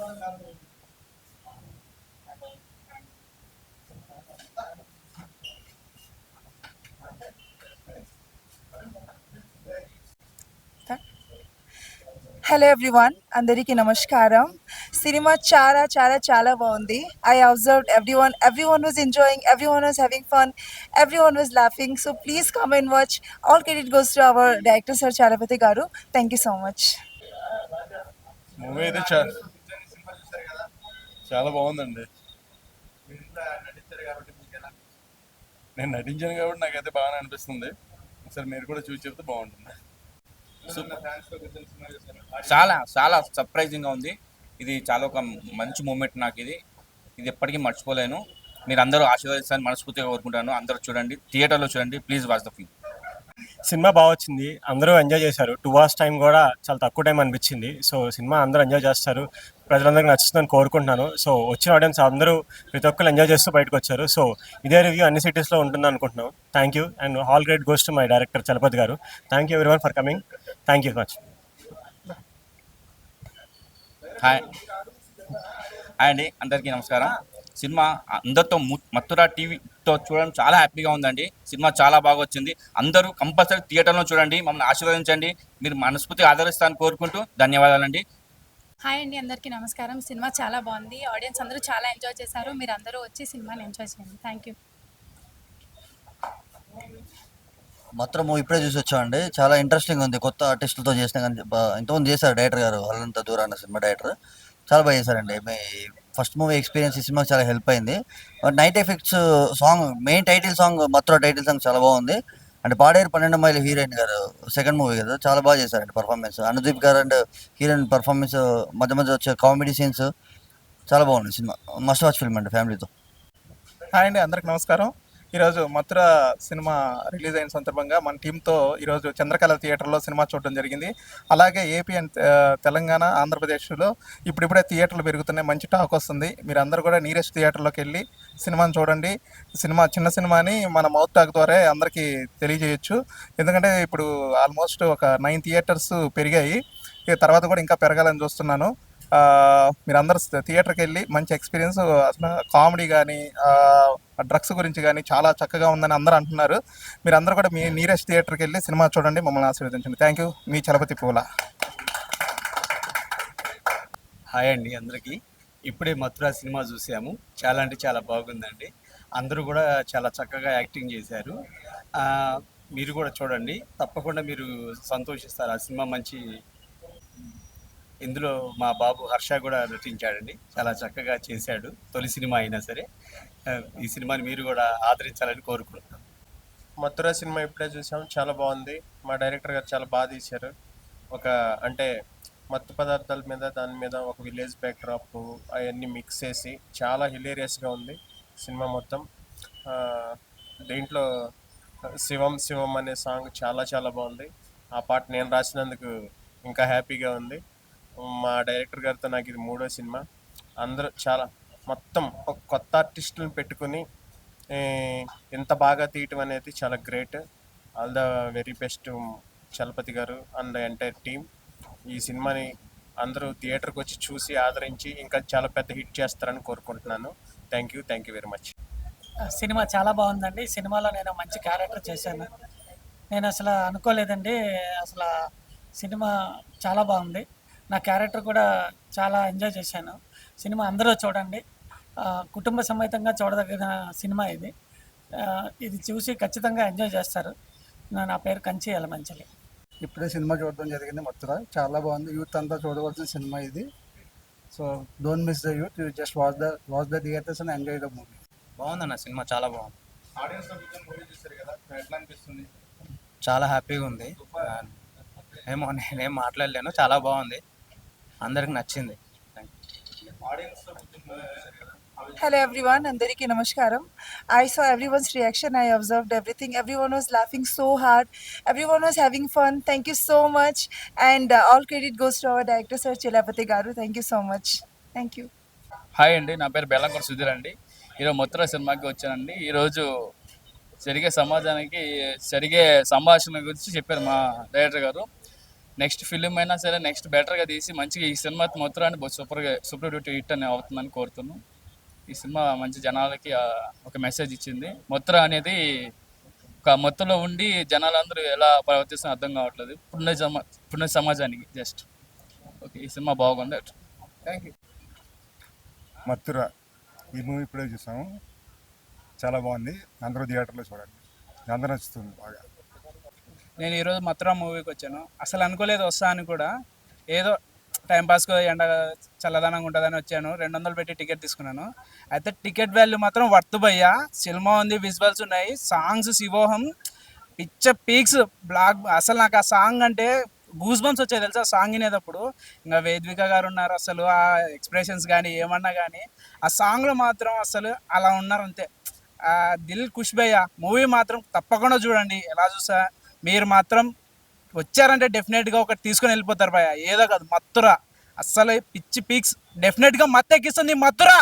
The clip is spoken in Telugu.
Hello everyone, Andariki Namaskaram. Cinema Chala Bondi. I observed everyone was enjoying, everyone was having fun, everyone was laughing. So please come and watch. All credit goes to our director Sir Chalapati Garu. Thank you so much. Movie అయితే చాలా బాగుందండి. నేను నటించాను కాబట్టి నాకైతే బాగానే అనిపిస్తుంది. ఒకసారి మీరు కూడా చూసి చెప్తే బాగుంటుంది. చాలా చాలా సర్ప్రైజింగ్గా ఉంది. ఇది చాలా ఒక మంచి మూమెంట్ నాకు. ఇది ఎప్పటికీ మర్చిపోలేను. మీరు అందరూ ఆశీర్వదిస్తారని మనస్ఫూర్తిగా కోరుకుంటాను. అందరూ చూడండి, థియేటర్లో చూడండి. Please watch the film. Cinema బాగా వచ్చింది, అందరూ ఎంజాయ్ చేశారు. 2 hours టైం కూడా చాలా తక్కువ టైం అనిపించింది. సో సినిమా అందరూ ఎంజాయ్ చేస్తారు, ప్రజలందరికీ నచ్చుతుందని కోరుకుంటున్నాను. సో వచ్చిన ఆడియన్స్ అందరూ ప్రతి ఒక్కరు ఎంజాయ్ చేస్తూ బయటకు వచ్చారు. సో ఇదే రివ్యూ అన్ని సిటీస్లో ఉంటుంది అనుకుంటున్నాం. Thank you and all great goes to my director Chalapathi garu. Thank you everyone for coming. Thank you much. Hi అండి, అందరికీ నమస్కారం. సినిమా అందరితో మత్తురా టీవీతో చూడడం చాలా హ్యాపీగా ఉందండి. సినిమా చాలా బాగా వచ్చింది. అందరూ కంపల్సరీ థియేటర్లో చూడండి, మమ్మల్ని ఆశీర్వదించండి. మీరు మనస్ఫూర్తిగా ఆదరిస్తారని కోరుకుంటూ ధన్యవాదాలండి. హాయ్ అండి, అందరికీ నమస్కారం. సినిమా చాలా బాగుంది, ఆడియన్స్ అందరూ చాలా ఎంజాయ్ చేశారు. మీరు అందరూ వచ్చి సినిమాని ఎంజాయ్ చేయండి. Thank you. మాత్రం ఇప్పుడే చూసి వచ్చామండి. చాలా ఇంట్రెస్టింగ్ ఉంది. కొత్త ఆర్టిస్టులతో చేసిన కానీ ఇంతకుముందు చేశారు డైరెక్టర్ గారు, అల్లంత దూరాన సినిమా డైరెక్టర్ చాలా బాగా చేశారండి. ఫస్ట్ మూవీ ఎక్స్పీరియన్స్ ఈ సినిమాకి చాలా హెల్ప్ అయింది. Night effects song, main title song Mathura title song చాలా బాగుంది. అంటే Paderu 12 mile heroine garu second movie కదా, చాలా బాగా చేశారండి పర్ఫార్మెన్స్. అనుదీప్ గారు అండ్ హీరోయిన్ పర్ఫార్మెన్స్, మధ్య మధ్య వచ్చే కామెడీ సీన్స్ చాలా బాగుంది. సినిమా మస్ట్ వాచ్ ఫిల్మ్ అండి ఫ్యామిలీతో. హాయ్ అండి, అందరికి నమస్కారం. ఈరోజు మథుర సినిమా రిలీజ్ అయిన సందర్భంగా మన టీంతో ఈరోజు చంద్రకళ థియేటర్లో సినిమా చూడడం జరిగింది. అలాగే ఏపీ అండ్ తెలంగాణ, ఆంధ్రప్రదేశ్లో ఇప్పుడిప్పుడే థియేటర్లు పెరుగుతున్నాయి, మంచి టాక్ వస్తుంది. మీరు అందరూ కూడా నియరెస్ట్ థియేటర్లోకి వెళ్ళి సినిమాని చూడండి. చిన్న సినిమాని మన మౌత్ టాక్ ద్వారా అందరికీ తెలియజేయచ్చు. ఎందుకంటే ఇప్పుడు ఆల్మోస్ట్ ఒక 9 థియేటర్స్ పెరిగాయి, తర్వాత కూడా ఇంకా పెరగాలని చూస్తున్నాను. మీరందరూ థియేటర్కి వెళ్ళి మంచి ఎక్స్పీరియన్స్, అసలు కామెడీ కానీ డ్రగ్స్ గురించి కానీ చాలా చక్కగా ఉందని అందరూ అంటున్నారు. మీరందరూ కూడా మీ నియరెస్ట్ థియేటర్కి వెళ్ళి సినిమా చూడండి, మమ్మల్ని ఆశీర్వదించండి. Thank you. మీ చలపతి పూల. హాయ్ అండి అందరికీ. ఇప్పుడే మథురా సినిమా చూసాము, చాలా అంటే చాలా బాగుందండి. అందరూ కూడా చాలా చక్కగా యాక్టింగ్ చేశారు. మీరు కూడా చూడండి, తప్పకుండా మీరు సంతోషిస్తారు. ఆ సినిమా మంచి. ఇందులో మా బాబు హర్ష కూడా నటించాడండి, చాలా చక్కగా చేశాడు. తొలి సినిమా అయినా సరే ఈ సినిమాని మీరు కూడా ఆదరించాలని కోరుకుంటున్నాం. మథురా సినిమా ఇప్పుడే చూసాం, చాలా బాగుంది. మా డైరెక్టర్ గారు చాలా బాగా తీశారు. అంటే మత్తు పదార్థాల మీద, దాని మీద ఒక విలేజ్ బ్యాక్డ్రాప్ అవన్నీ మిక్స్ చేసి చాలా హిలేరియస్గా ఉంది సినిమా మొత్తం. దీంట్లో శివం శివం అనే సాంగ్ చాలా చాలా బాగుంది. ఆ పాట నేను రాసినందుకు ఇంకా హ్యాపీగా ఉంది. మా డైరెక్టర్ గారితో నాకు ఇది 3వ సినిమా. అందరూ చాలా మొత్తం కొత్త ఆర్టిస్టులను పెట్టుకుని ఇంత బాగా తీయటం అనేది చాలా great. All the very best Chalapathi గారు అండ్ ద ఎంటైర్ టీమ్. ఈ సినిమాని అందరూ థియేటర్కి వచ్చి చూసి ఆదరించి ఇంకా చాలా పెద్ద హిట్ చేస్తారని కోరుకుంటున్నాను. Thank you very much. Cinema చాలా బాగుందండి. సినిమాలో నేను మంచి క్యారెక్టర్ చేశాను. నేను అసలు అనుకోలేదండి. అసలు సినిమా చాలా బాగుంది. నా క్యారెక్టర్ కూడా చాలా ఎంజాయ్ చేశాను. సినిమా అందరూ చూడండి, కుటుంబ సమేతంగా చూడదగిన సినిమా ఇది. ఇది చూసి ఖచ్చితంగా ఎంజాయ్ చేస్తారు. నా పేరు కంచి ఎలమంచలి. ఇప్పుడే సినిమా చూడడం జరిగింది మథురా, చాలా బాగుంది. యూత్ అంతా చూడవలసిన సినిమా ఇది. So don't miss the youth, you just watch the theatres and enjoy the movie. బాగుందన్న సినిమా, చాలా బాగుంది. చాలా హ్యాపీగా ఉంది. నేనేం మాట్లాడలేను, చాలా బాగుంది, అందరికి నచ్చింది. Hello everyone, Andariki Namaskaram. I saw everyone's reaction, I observed everything. Everyone was laughing so hard, everyone was having fun. Thank you so much, and all credit goes to our director Sir Chalapati Garu. Thank you so much. Thank you. Hi అండి, నా పేరు బెల్లంకొండ సుధీర్ అండి. ఈరోజు మథురా సినిమాకి వచ్చానండి. ఈరోజు జరిగే సమాజానికి జరిగే సంభాషణ గురించి చెప్పారు మా డైరెక్టర్ గారు. నెక్స్ట్ ఫిలిం అయినా సరే నెక్స్ట్ బెటర్గా తీసి మంచిగా ఈ సినిమా మొత్తాన్ని సూపర్ డూటీ హిట్ అని అవుతుందని కోరుతున్నాను. ఈ సినిమా మంచి జనాలకి ఒక మెసేజ్ ఇచ్చింది. మొత్తం అనేది ఒక మొత్తంలో ఉండి జనాలందరూ ఎలా ప్రవర్తిస్తున్నా అర్థం కావట్లేదు ఇప్పుడున్న సమాజానికి. జస్ట్ ఓకే, ఈ సినిమా బాగుంది. Thank you. మత్తుర ఈ మూవీ ఇప్పుడే చూసాము, చాలా బాగుంది. అందరూ థియేటర్లో చూడండి, అందరూ నచ్చుతుంది బాగా. నేను ఈరోజు మథురా మూవీకి వచ్చాను. అసలు అనుకోలేదు వస్తా అని కూడా, ఏదో టైంపాస్గా ఎండ చల్లదనంగా ఉంటుందని వచ్చాను. 200 పెట్టి టికెట్ తీసుకున్నాను. అయితే టికెట్ వాల్యూ మాత్రం వర్త్ భయ్యా. సినిమా ఉంది, విజువల్స్ ఉన్నాయి, సాంగ్స్ శివోహం పిచ్చ పీక్స్ బ్లాక్. అసలు నాకు ఆ సాంగ్ అంటే గూస్ బంప్స్ వచ్చాయి తెలుసా సాంగ్ వినేటప్పుడు. ఇంకా వేద్విక గారు ఉన్నారు, అసలు ఆ ఎక్స్ప్రెషన్స్ కానీ ఏమన్నా కానీ ఆ సాంగ్లో మాత్రం అసలు అలా ఉన్నారు అంతే. దిల్ ఖుష్ భయ్యా. మూవీ మాత్రం తప్పకుండా చూడండి. ఎలా చూసా మీరు మాత్రం వచ్చారంటే డెఫినెట్గా ఒకటి తీసుకొని వెళ్ళిపోతారు భయ్యా. ఏదో కాదు, మత్తురా అస్సలు పిచ్చి పీక్స్, డెఫినెట్గా మత్తెక్కిస్తుంది మత్తురా.